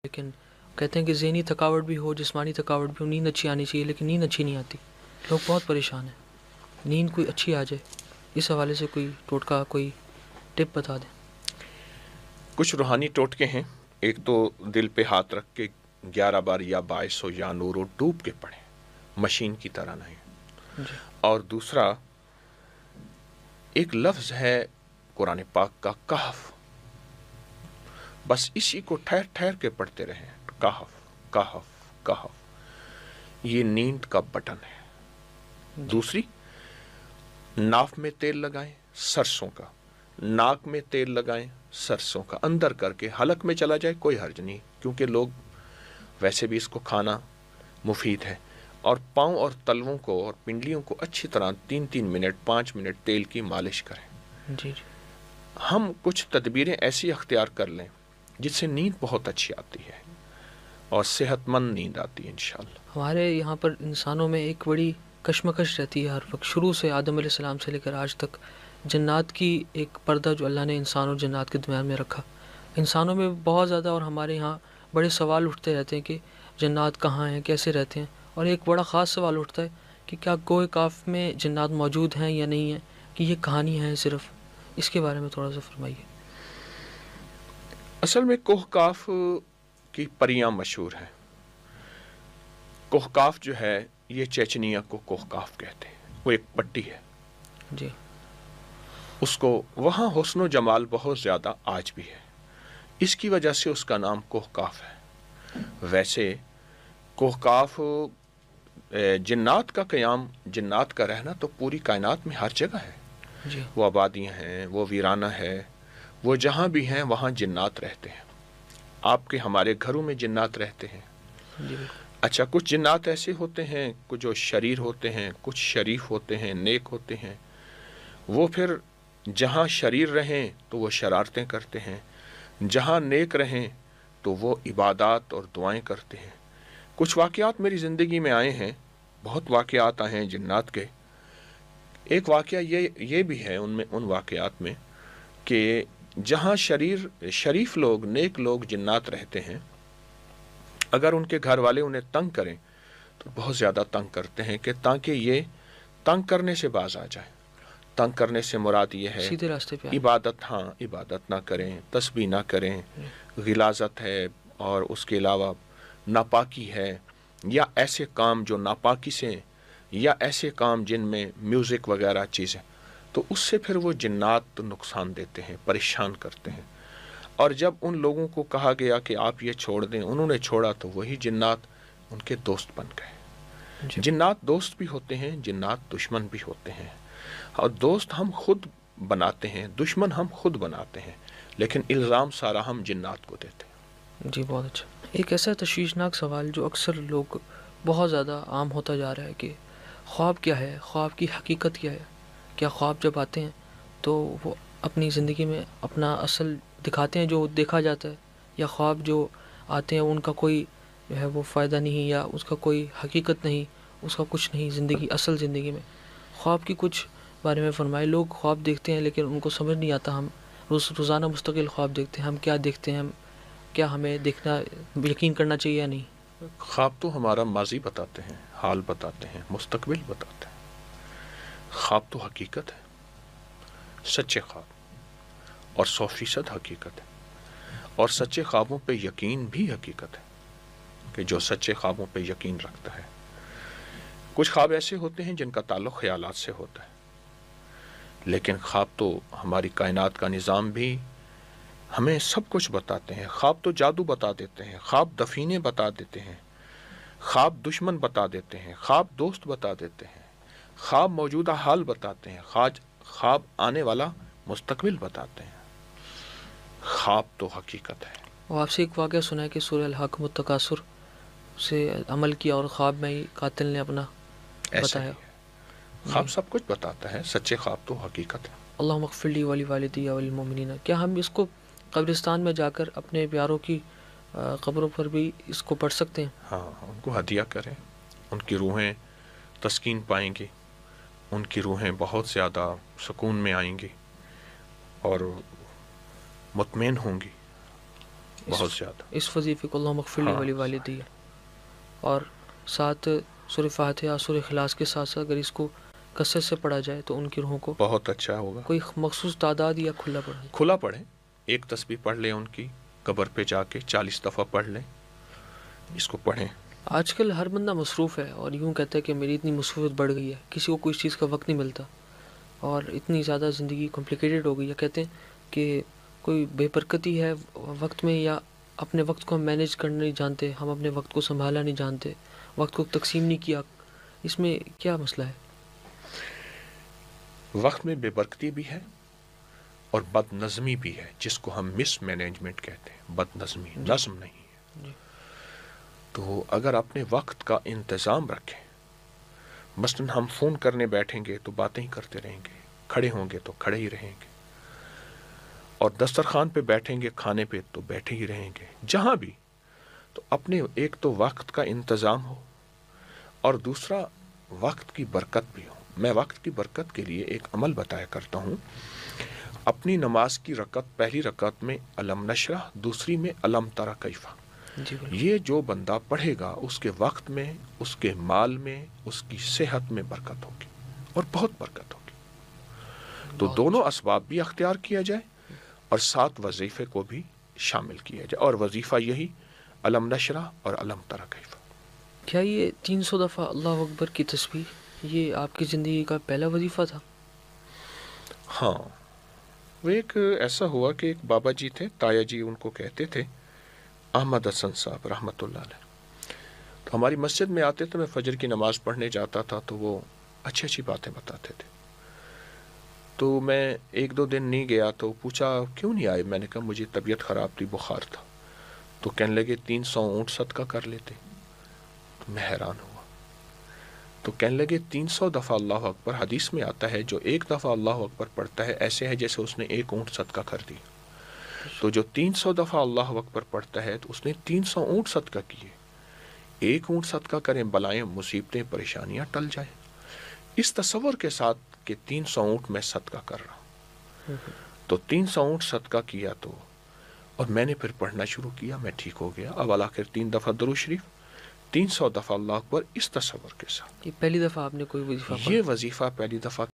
لیکن کہتے ہیں کہ ذہنی تھکاوٹ بھی ہو، جسمانی تھکاوٹ بھی ہو، نیند اچھی آنی چاہیے، لیکن نیند اچھی نہیں آتی، لوگ بہت پریشان ہیں، نیند کوئی اچھی آ جائے، اس حوالے سے کوئی ٹوٹکا، کوئی ٹپ بتا دیں۔ کچھ روحانی ٹوٹکے ہیں۔ ایک تو دل پہ ہاتھ رکھ کے 11 بار یا باعث ہو یا نورو ڈوب کے پڑھیں، مشین کی طرح نہیں۔ جی اور دوسرا ایک لفظ ہے قرآن پاک کا کہف، بس اسی کو ٹھہر ٹھہر کے پڑھتے رہیں، کہف کہف کہف، یہ نیند کا بٹن ہے۔ دوسری، ناف میں تیل لگائیں سرسوں کا، ناک میں تیل لگائیں سرسوں کا، اندر کر کے حلق میں چلا جائے کوئی حرج نہیں، کیونکہ لوگ ویسے بھی اس کو کھانا مفید ہے۔ اور پاؤں اور تلووں کو اور پنڈلیوں کو اچھی طرح 3 منٹ 5 منٹ تیل کی مالش کریں۔ جی جی ہم کچھ تدبیریں ایسی اختیار کر لیں جس سے نیند بہت اچھی آتی ہے اور صحت مند نیند آتی ہے انشاءاللہ۔ ہمارے یہاں پر انسانوں میں ایک بڑی کشمکش رہتی ہے ہر وقت، شروع سے آدم علیہ السلام سے لے کر آج تک، جنات کی ایک پردہ جو اللہ نے انسان اور جنات کے درمیان میں رکھا، انسانوں میں بہت زیادہ، اور ہمارے یہاں بڑے سوال اٹھتے رہتے ہیں کہ جنات کہاں ہیں، کیسے رہتے ہیں، اور ایک بڑا خاص سوال اٹھتا ہے کہ کیا کوہ کاف میں جنات موجود ہیں یا نہیں ہیں، کہ یہ کہانی ہے صرف، اس کے بارے میں تھوڑا سا فرمائیے۔ اصل میں کوہ کاف کی پریاں مشہور ہیں۔ کوہ کاف جو ہے یہ چیچنیا کو کوہ کاف کہتے ہیں، وہ ایک پٹی ہے، جی اس کو وہاں حسن و جمال بہت زیادہ آج بھی ہے، اس کی وجہ سے اس کا نام کوہ کاف ہے۔ ویسے کوہ کاف جنات کا قیام، جنات کا رہنا تو پوری کائنات میں ہر جگہ ہے، جی وہ آبادیاں ہیں، وہ ویرانہ ہے، وہ جہاں بھی ہیں وہاں جنات رہتے ہیں۔ آپ کے ہمارے گھروں میں جنات رہتے ہیں۔ جی بالکل۔ اچھا، کچھ جنات ایسے ہوتے ہیں کچھ جو شریر ہوتے ہیں، کچھ شریف ہوتے ہیں، نیک ہوتے ہیں، وہ پھر جہاں شریر رہیں تو وہ شرارتیں کرتے ہیں، جہاں نیک رہیں تو وہ عبادات اور دعائیں کرتے ہیں۔ کچھ واقعات میری زندگی میں آئے ہیں، بہت واقعات آئے ہیں جنات کے۔ ایک واقعہ یہ بھی ہے ان واقعات میں کہ جہاں شریف لوگ، نیک لوگ، جنات رہتے ہیں، اگر ان کے گھر والے انہیں تنگ کریں تو بہت زیادہ تنگ کرتے ہیں، کہ تاکہ یہ تنگ کرنے سے باز آ جائیں۔ تنگ کرنے سے مراد یہ ہے سیدھے راستے پہ آئیں۔ عبادت نہ کریں، تسبیح نہ کریں، غلاظت ہے، اور اس کے علاوہ ناپاکی ہے، یا ایسے کام جو ناپاکی سے، یا ایسے کام جن میں میوزک وغیرہ چیزیں، تو اس سے پھر وہ جنات نقصان دیتے ہیں، پریشان کرتے ہیں۔ اور جب ان لوگوں کو کہا گیا کہ آپ یہ چھوڑ دیں، انہوں نے چھوڑا تو وہی جنات ان کے دوست بن گئے۔ جی جنات دوست بھی ہوتے ہیں، جنات دشمن بھی ہوتے ہیں، اور دوست ہم خود بناتے ہیں، دشمن ہم خود بناتے ہیں، لیکن الزام سارا ہم جنات کو دیتے ہیں۔ جی بہت اچھا۔ ایک ایسا تشویشناک سوال جو اکثر لوگ بہت زیادہ عام ہوتا جا رہا ہے کہ خواب کیا ہے، خواب کی حقیقت کیا ہے؟ کیا خواب جب آتے ہیں تو وہ اپنی زندگی میں اپنا اصل دکھاتے ہیں جو دیکھا جاتا ہے، یا خواب جو آتے ہیں ان کا کوئی جو ہے وہ فائدہ نہیں، یا اس کا کوئی حقیقت نہیں، اس کا کچھ نہیں زندگی، اصل زندگی میں خواب کی کچھ بارے میں فرمائے۔ لوگ خواب دیکھتے ہیں لیکن ان کو سمجھ نہیں آتا، ہم روزانہ مستقل خواب دیکھتے ہیں، ہم کیا دیکھتے ہیں، کیا ہمیں دیکھنا یقین کرنا چاہیے یا نہیں؟ خواب تو ہمارا ماضی بتاتے ہیں، حال بتاتے ہیں، مستقبل بتاتے ہیں۔ خواب تو حقیقت ہے، سچے خواب، اور 100% حقیقت ہے، اور سچے خوابوں پہ یقین بھی حقیقت ہے، کہ جو سچے خوابوں پہ یقین رکھتا ہے۔ کچھ خواب ایسے ہوتے ہیں جن کا تعلق خیالات سے ہوتا ہے، لیکن خواب تو ہماری کائنات کا نظام بھی ہمیں سب کچھ بتاتے ہیں۔ خواب تو جادو بتا دیتے ہیں، خواب دفینے بتا دیتے ہیں، خواب دشمن بتا دیتے ہیں، خواب دوست بتا دیتے ہیں، خواب موجودہ حال بتاتے ہیں، خواب آنے والا مستقبل بتاتے ہیں۔ خواب تو حقیقت ہے۔ اور آپ سے ایک واقعہ سنا ہے کہ سورہ الحاقم التکاثر سے عمل کیا اور خواب میں ہی قاتل نے اپنا ایسا بتایا۔ ہی ہے، خواب سب کچھ بتاتا ہے، سچے خواب تو حقیقت ہے۔ اللہم اغفر لی ولی والدی وللمؤمنین۔ کیا ہم اس کو قبرستان میں جا کر اپنے پیاروں کی قبروں پر بھی اس کو پڑھ سکتے ہیں؟ ہاں، ان کو ہدیہ کریں، ان کی روحیں تسکین پائیں گی، ان کی روحیں بہت زیادہ سکون میں آئیں گی اور مطمئن ہوں گی بہت زیادہ. اس وظیفے کو اللہم اغفر لی ولی والدی، اور ساتھ سورہ فاتحہ سورہ اخلاص کے ساتھ ساتھ اگر اس کو کثرت سے پڑھا جائے تو ان کی روحوں کو بہت اچھا ہوگا. کوئی مخصوص تعداد یا کھلا پڑھیں؟ کھلا پڑھیں. ایک تسبیح پڑھ لیں ان کی، قبر پہ جا کے 40 دفعہ پڑھ لیں، اس کو پڑھیں. آج کل ہر بندہ مصروف ہے اور یوں کہتا ہے کہ میری اتنی مصروفیت بڑھ گئی ہے، کسی کو کوئی چیز کا وقت نہیں ملتا اور اتنی زیادہ زندگی کمپلیکیٹڈ ہو گئی ہے. کہتے ہیں کہ کوئی بے برکتی ہے وقت میں، یا اپنے وقت کو ہم مینیج کرنا نہیں جانتے، ہم اپنے وقت کو سنبھالا نہیں جانتے، وقت کو تقسیم نہیں کیا. اس میں کیا مسئلہ ہے؟ وقت میں بے برکتی بھی ہے اور بد نظمی بھی ہے، جس کو ہم مس مینجمنٹ کہتے ہیں. بد نظمی، نظم نہیں ہے. تو اگر اپنے وقت کا انتظام رکھیں، مثلا ہم فون کرنے بیٹھیں گے تو باتیں ہی کرتے رہیں گے، کھڑے ہوں گے تو کھڑے ہی رہیں گے، اور دسترخوان پہ بیٹھیں گے کھانے پہ تو بیٹھے ہی رہیں گے، جہاں بھی. تو اپنے ایک تو وقت کا انتظام ہو اور دوسرا وقت کی برکت بھی ہو. میں وقت کی برکت کے لیے ایک عمل بتایا کرتا ہوں. اپنی نماز کی رکعت، پہلی رکعت میں علم نشرح، دوسری میں علم تری کیف. یہ جو بندہ پڑھے گا اس کے وقت میں، اس کے مال میں، اس کی صحت میں برکت ہوگی اور بہت برکت ہوگی. تو دونوں اسباب بھی اختیار کیا جائے اور ساتھ وظیفے کو بھی شامل کیا جائے، اور وظیفہ یہی علم نشرح اور علم تری کیف. کیا یہ 300 دفعہ اللہ اکبر کی تسبیح یہ آپ کی زندگی کا پہلا وظیفہ تھا؟ ہاں، وہ ایک ایسا ہوا کہ ایک بابا جی تھے، تایا جی ان کو کہتے تھے، احمد حسن صاحب رحمۃ اللہ علیہ. تو ہماری مسجد میں آتے تو میں فجر کی نماز پڑھنے جاتا تھا تو وہ اچھی اچھی باتیں بتاتے تھے. تو میں 1-2 دن نہیں گیا تو پوچھا کیوں نہیں آئے. میں نے کہا مجھے طبیعت خراب تھی، بخار تھا. تو کہنے لگے 300 اونٹ صدقہ کر لیتے. تو میں حیران ہوا. تو کہنے لگے 300 دفعہ اللہ اکبر، حدیث میں آتا ہے جو ایک دفعہ اللہ اکبر پڑھتا ہے ایسے ہے جیسے اس نے 1 اونٹ صدقہ کر دی. تو جو 300 دفعہ اللہ اکبر پڑھتا ہے تو اس نے 300 اونٹ صدقہ کیے. 1 اونٹ صدقہ کریں، بلائیں، مصیبتیں، پریشانیاں ٹل جائیں. اس تصور کے ساتھ کہ 300 اونٹ میں صدقہ کر رہا ہوں. تو 300 اونٹ صدقہ کیا تو، اور میں نے پھر پڑھنا شروع کیا، میں ٹھیک ہو گیا. اب آخر 3 دفعہ درود شریف، 300 دفعہ اللہ اکبر، اس تصور کے ساتھ. یہ پہلی دفعہ آپ نے کوئی وظیفہ پڑھا؟ یہ وظیفہ پہلی دفعہ